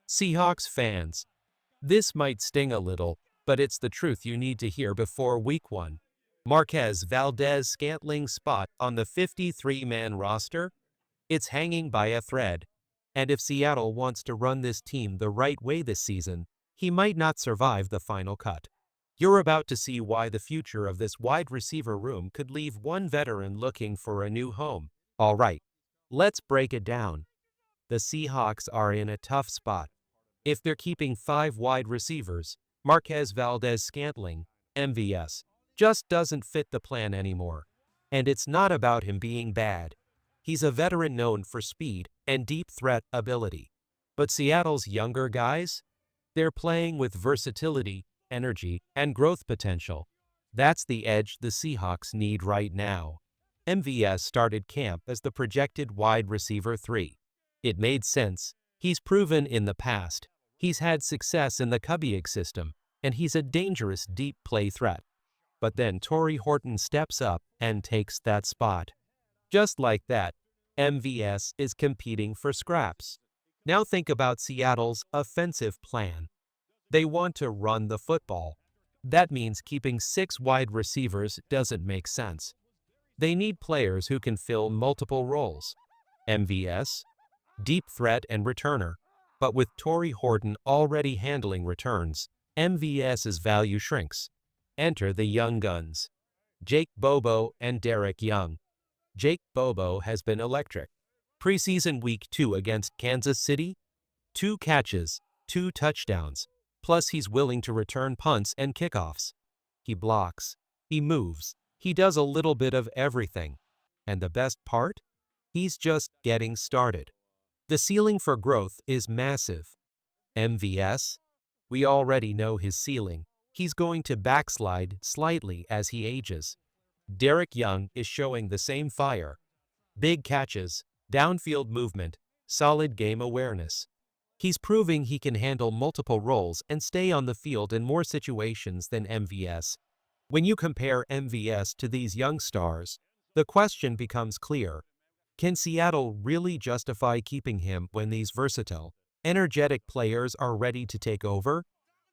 Seahawks fans, this might sting a little, but it's the truth you need to hear before Week 1. Marquez Valdes-Scantling's spot on the 53-man roster? It's hanging by a thread. And if Seattle wants to run this team the right way this season, he might not survive the final cut. You're about to see why the future of this wide receiver room could leave one veteran looking for a new home. All right, let's break it down. The Seahawks are in a tough spot. If they're keeping 5 wide receivers, Marquez valdes-scantling, MVS, just doesn't fit the plan anymore. And it's not about him being bad. He's a veteran known for speed and deep threat ability. But Seattle's younger guys? They're playing with versatility, energy, and growth potential. That's the edge the Seahawks need right now. MVS started camp as the projected wide receiver 3. It made sense. He's proven in the past. He's had success in the Kubiak system, and he's a dangerous deep play threat. But then Torrey Horton steps up and takes that spot. Just like that, MVS is competing for scraps. Now think about Seattle's offensive plan. They want to run the football. That means keeping 6 wide receivers doesn't make sense. They need players who can fill multiple roles. MVS, deep threat and returner. But with Torrey Horton already handling returns, MVS's value shrinks. Enter the young guns, Jake Bobo and Derek Young. Jake Bobo has been electric. Preseason Week 2 against Kansas City? 2 catches, 2 touchdowns. Plus he's willing to return punts and kickoffs. He blocks. He moves. He does a little bit of everything. And the best part? He's just getting started. The ceiling for growth is massive. MVS? We already know his ceiling. He's going to backslide slightly as he ages. Derek Young is showing the same fire. Big catches, downfield movement, solid game awareness. He's proving he can handle multiple roles and stay on the field in more situations than MVS. When you compare MVS to these young stars, the question becomes clear. Can Seattle really justify keeping him when these versatile, energetic players are ready to take over?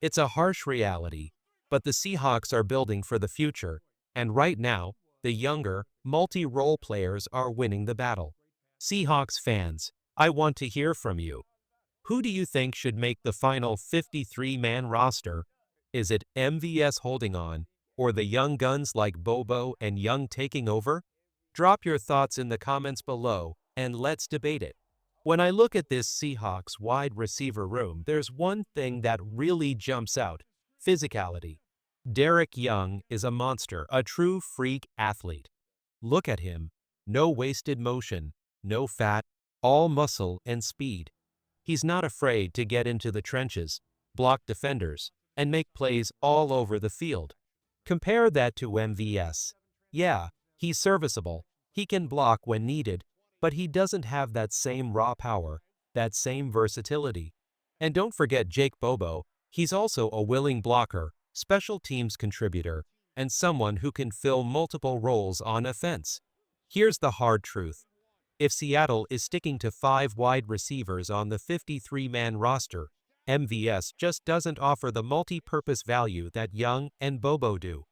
It's a harsh reality, but the Seahawks are building for the future, and right now, the younger, multi-role players are winning the battle. Seahawks fans, I want to hear from you. Who do you think should make the final 53-man roster? Is it MVS holding on, or the young guns like Bobo and Young taking over? Drop your thoughts in the comments below, and let's debate it. When I look at this Seahawks wide receiver room, there's one thing that really jumps out: physicality. Derek Young is a monster, a true freak athlete. Look at him. No wasted motion, no fat, all muscle and speed. He's not afraid to get into the trenches, block defenders, and make plays all over the field. Compare that to MVS. Yeah, he's serviceable. He can block when needed, but he doesn't have that same raw power, that same versatility. And don't forget Jake Bobo. He's also a willing blocker, special teams contributor, and someone who can fill multiple roles on offense. Here's the hard truth. If Seattle is sticking to 5 wide receivers on the 53-man roster, MVS just doesn't offer the multi-purpose value that Young and Bobo do.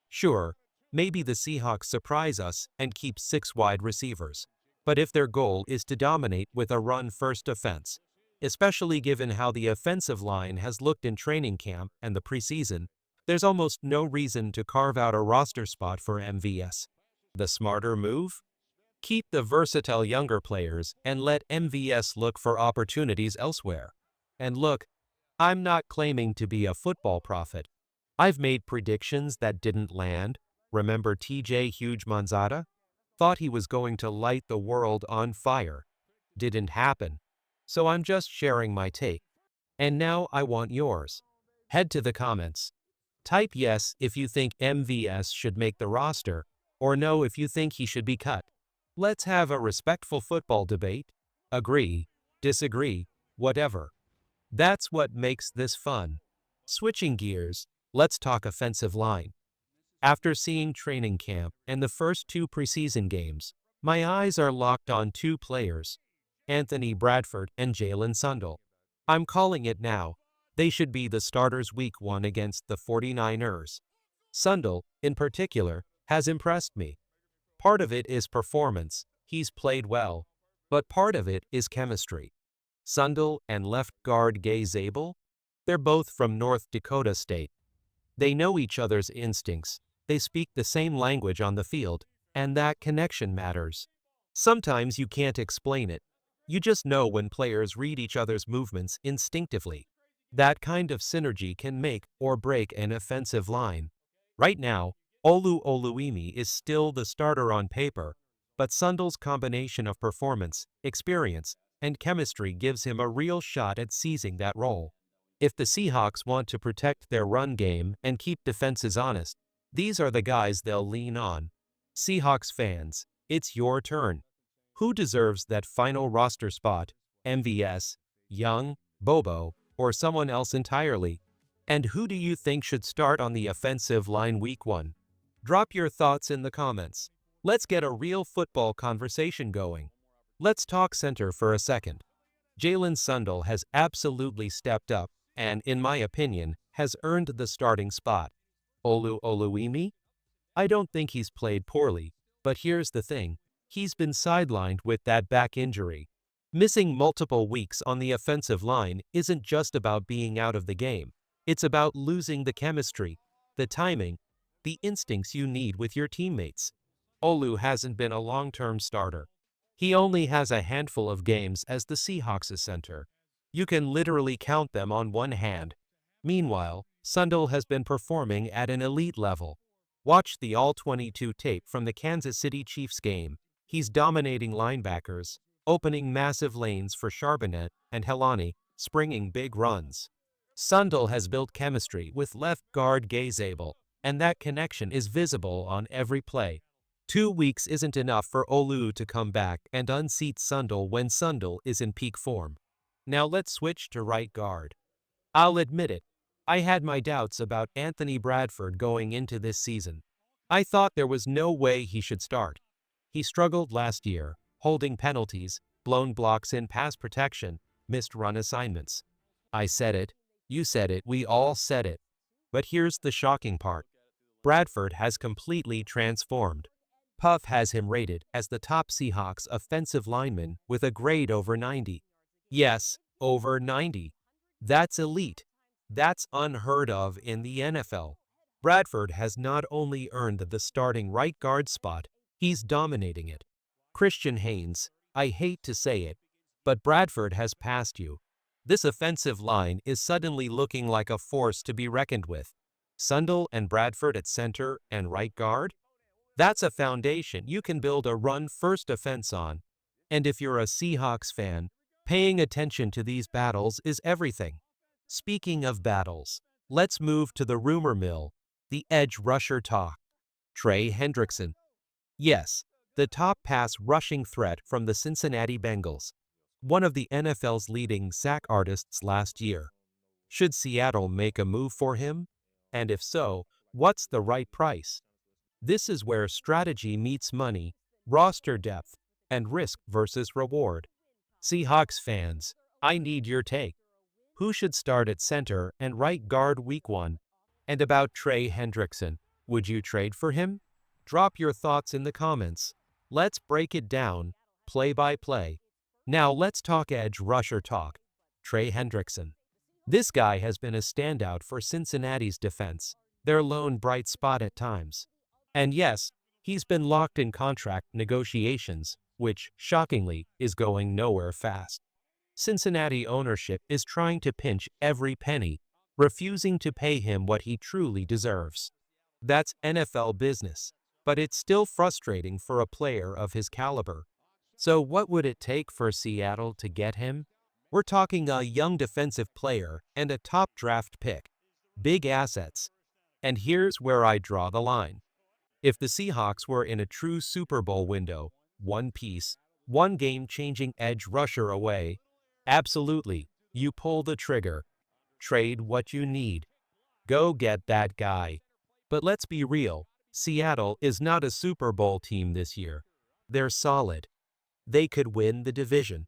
Sure, maybe the Seahawks surprise us and keep 6 wide receivers. But if their goal is to dominate with a run-first offense, especially given how the offensive line has looked in training camp and the preseason, there's almost no reason to carve out a roster spot for MVS. The smarter move? Keep the versatile younger players and let MVS look for opportunities elsewhere. And look, I'm not claiming to be a football prophet. I've made predictions that didn't land. Remember TJ Hughes-Manzada? Thought he was going to light the world on fire. Didn't happen. So I'm just sharing my take. And now I want yours. Head to the comments. Type yes if you think MVS should make the roster, or no if you think he should be cut. Let's have a respectful football debate. Agree, disagree, whatever. That's what makes this fun. Switching gears, let's talk offensive line. After seeing training camp and the first 2 preseason games, my eyes are locked on 2 players, Anthony Bradford and Jalen Sundle. I'm calling it now. They should be the starters week 1 against the 49ers. Sundell, in particular, has impressed me. Part of it is performance, he's played well, but part of it is chemistry. Sundell and left guard Gay Zabel? They're both from North Dakota State. They know each other's instincts, they speak the same language on the field, and that connection matters. Sometimes you can't explain it. You just know when players read each other's movements instinctively. That kind of synergy can make or break an offensive line. Right now, Olu Oluimi is still the starter on paper, but Sundell's combination of performance, experience, and chemistry gives him a real shot at seizing that role. If the Seahawks want to protect their run game and keep defenses honest, these are the guys they'll lean on. Seahawks fans, it's your turn. Who deserves that final roster spot? MVS, Young, Bobo, or someone else entirely? And who do you think should start on the offensive line week 1? Drop your thoughts in the comments. Let's get a real football conversation going. Let's talk center for a second. Jalen Sundell has absolutely stepped up and, in my opinion, has earned the starting spot. Olu Oluimi? I don't think he's played poorly, but here's the thing. He's been sidelined with that back injury. Missing multiple weeks on the offensive line isn't just about being out of the game. It's about losing the chemistry, the timing, the instincts you need with your teammates. Olu hasn't been a long-term starter. He only has a handful of games as the Seahawks' center. You can literally count them on one hand. Meanwhile, Sundell has been performing at an elite level. Watch the All-22 tape from the Kansas City Chiefs game. He's dominating linebackers, opening massive lanes for Charbonnet and Helani, springing big runs. Sundell has built chemistry with left guard Gay Zabel, and that connection is visible on every play. 2 weeks isn't enough for Olu to come back and unseat Sundell when Sundell is in peak form. Now let's switch to right guard. I'll admit it, I had my doubts about Anthony Bradford going into this season. I thought there was no way he should start. He struggled last year, holding penalties, blown blocks in pass protection, missed run assignments. I said it, you said it, we all said it. But here's the shocking part. Bradford has completely transformed. Puff has him rated as the top Seahawks offensive lineman with a grade over 90. Yes, over 90. That's elite. That's unheard of in the NFL. Bradford has not only earned the starting right guard spot, he's dominating it. Christian Haynes, I hate to say it, but Bradford has passed you. This offensive line is suddenly looking like a force to be reckoned with. Sundell and Bradford at center and right guard? That's a foundation you can build a run-first offense on. And if you're a Seahawks fan, paying attention to these battles is everything. Speaking of battles, let's move to the rumor mill, the edge rusher talk. Trey Hendrickson. Yes, the top pass rushing threat from the Cincinnati Bengals. One of the NFL's leading sack artists last year. Should Seattle make a move for him? And if so, what's the right price? This is where strategy meets money, roster depth, and risk versus reward. Seahawks fans, I need your take. Who should start at center and right guard week 1? And about Trey Hendrickson, would you trade for him? Drop your thoughts in the comments. Let's break it down, play by play. Now let's talk edge rusher talk. Trey Hendrickson. This guy has been a standout for Cincinnati's defense, their lone bright spot at times. And yes, he's been locked in contract negotiations, which, shockingly, is going nowhere fast. Cincinnati ownership is trying to pinch every penny, refusing to pay him what he truly deserves. That's NFL business, but it's still frustrating for a player of his caliber. So what would it take for Seattle to get him? We're talking a young defensive player and a top draft pick. Big assets. And here's where I draw the line. If the Seahawks were in a true Super Bowl window, one piece, one game-changing edge rusher away, absolutely, you pull the trigger. Trade what you need. Go get that guy. But let's be real, Seattle is not a Super Bowl team this year. They're solid. They could win the division.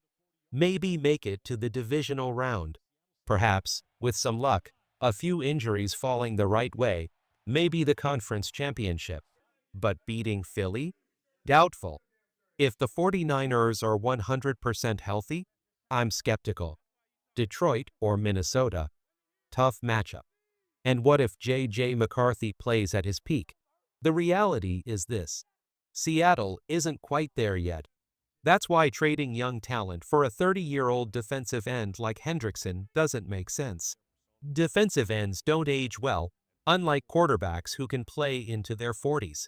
Maybe make it to the divisional round. Perhaps, with some luck, a few injuries falling the right way, maybe the conference championship. But beating Philly? Doubtful. If the 49ers are 100% healthy, I'm skeptical. Detroit or Minnesota? Tough matchup. And what if J.J. McCarthy plays at his peak? The reality is this. Seattle isn't quite there yet. That's why trading young talent for a 30-year-old defensive end like Hendrickson doesn't make sense. Defensive ends don't age well, unlike quarterbacks who can play into their 40s.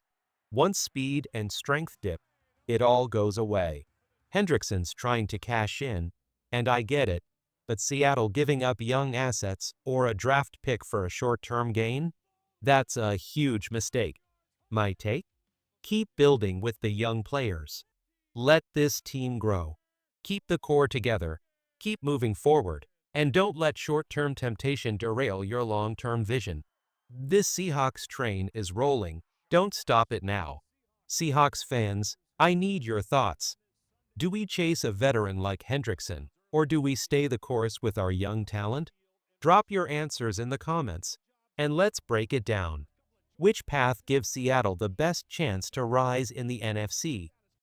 Once speed and strength dip, it all goes away. Hendrickson's trying to cash in, and I get it, but Seattle giving up young assets or a draft pick for a short-term gain? That's a huge mistake. My take? Keep building with the young players. Let this team grow. Keep the core together. Keep moving forward. And don't let short-term temptation derail your long-term vision. This Seahawks train is rolling. Don't stop it now. Seahawks fans, I need your thoughts. Do we chase a veteran like Hendrickson, or do we stay the course with our young talent? Drop your answers in the comments, and let's break it down. Which path gives Seattle the best chance to rise in the NFC?